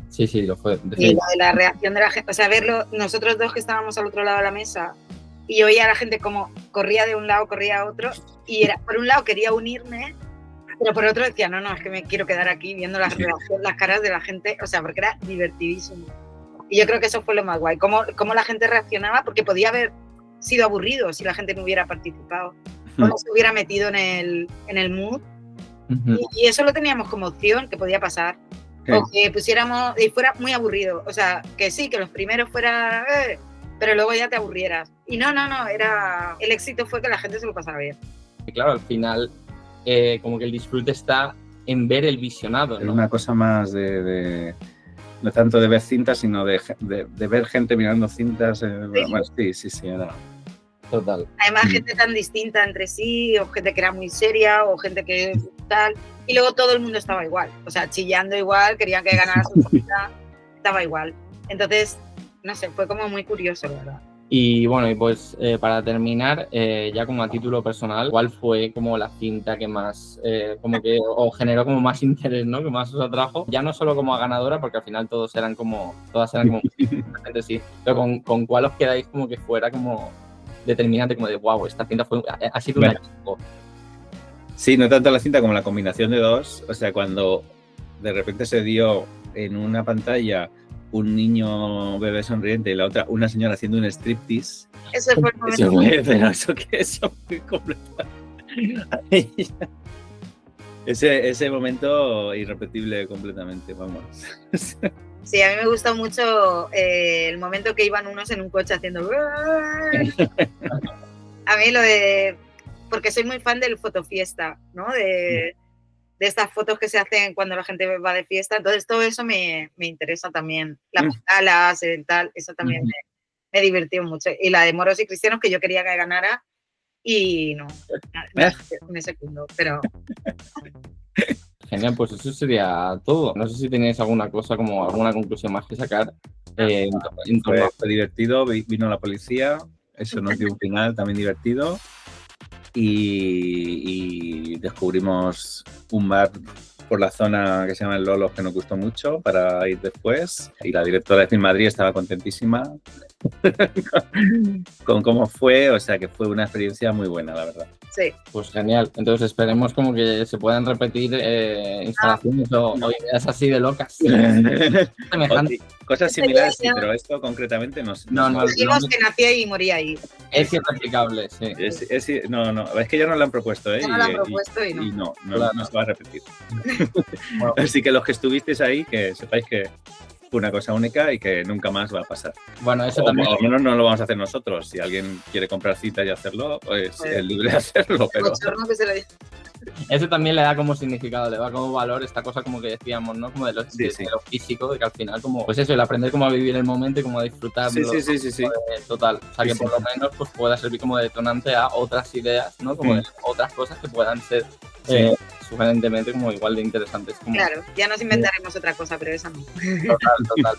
Sí, lo fue. Y la reacción de la gente, o sea, verlo, nosotros dos que estábamos al otro lado de la mesa y yo oía a la gente como corría de un lado, corría a otro y era, por un lado quería unirme, pero por otro decía, no, es que me quiero quedar aquí viendo las caras de la gente, o sea, porque era divertidísimo. Y yo creo que eso fue lo más guay, cómo la gente reaccionaba, porque podía haber sido aburrido si la gente no hubiera participado, o no se hubiera metido en el mood. Y eso lo teníamos como opción, que podía pasar. O que pusiéramos, y fuera muy aburrido, o sea, que sí, que los primeros fueran, pero luego ya te aburrieras. Y no, el éxito fue que la gente se lo pasara bien. Y claro, al final, como que el disfrute está en ver el visionado, ¿no? Es una cosa más no tanto de ver cintas, sino de ver gente mirando cintas. Bueno, sí, era... Total. Además, gente tan distinta entre sí, o gente que era muy seria, o gente que tal. Y luego todo el mundo estaba igual, o sea, chillando igual, querían que ganara su cinta, estaba igual. Entonces, no sé, fue como muy curioso, la verdad. Y bueno, y pues para terminar, ya como a título personal, ¿cuál fue como la cinta que más, como que os generó como más interés, ¿no? Que más os atrajo? Ya no solo como a ganadora, porque al final todas eran como sí, pero con cuál os quedáis como que fuera como determinante, como de wow, esta cinta ha sido una chico. Sí, no tanto la cinta como la combinación de dos, o sea, cuando de repente se dio en una pantalla un niño bebé sonriente y la otra una señora haciendo un striptease. Eso fue el momento. Eso fue completo. Ese momento irrepetible completamente, vamos. Sí, a mí me gustó mucho el momento que iban unos en un coche haciendo... A mí lo de... Porque soy muy fan del fotofiesta, ¿no? De estas fotos que se hacen cuando la gente va de fiesta. Entonces, todo eso me interesa también. Las pasalas, tal, eso también me divirtió mucho. Y la de Moros y Cristianos, que yo quería que ganara, y no, me secundó, pero... Genial, pues eso sería todo. No sé si tenéis alguna cosa, como alguna conclusión más que sacar. Fue divertido, vino la policía, eso nos dio un final también divertido. Y descubrimos un bar por la zona que se llama El Lolos que nos gustó mucho para ir después. Y la directora de Film Madrid estaba contentísima con cómo fue, o sea que fue una experiencia muy buena, la verdad. Sí. Pues genial. Entonces esperemos como que se puedan repetir instalaciones o ideas así de locas. Cosas similares, sí, pero esto concretamente no. Dijimos que nacía y moría ahí. Es irreplicable, sí. Es que ya nos lo han propuesto, ¿eh? Ya nos lo han propuesto y no. No se va a repetir. Bueno. Así que los que estuvisteis ahí, que sepáis que fue una cosa única y que nunca más va a pasar. Bueno, eso también. Al menos no lo vamos a hacer nosotros. Si alguien quiere comprar citas y hacerlo, pues es libre de hacerlo. Pero... Eso también le da como significado, le da como valor esta cosa como que decíamos, ¿no? Como de lo físico, de que al final como, pues eso, el aprender cómo a vivir el momento y cómo a disfrutarlo. Sí. Total. O sea, que por lo menos pues pueda servir como detonante a otras ideas, ¿no? Como de otras cosas que puedan ser sugerentemente como igual de interesantes. Como... Claro, ya nos inventaremos otra cosa, pero esa no. Total.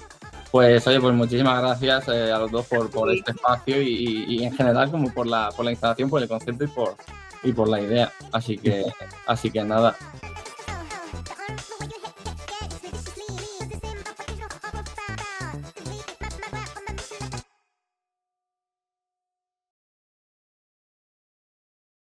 Pues oye, pues muchísimas gracias a los dos por este espacio y en general como por la instalación, por el concepto y por la idea. Así que nada.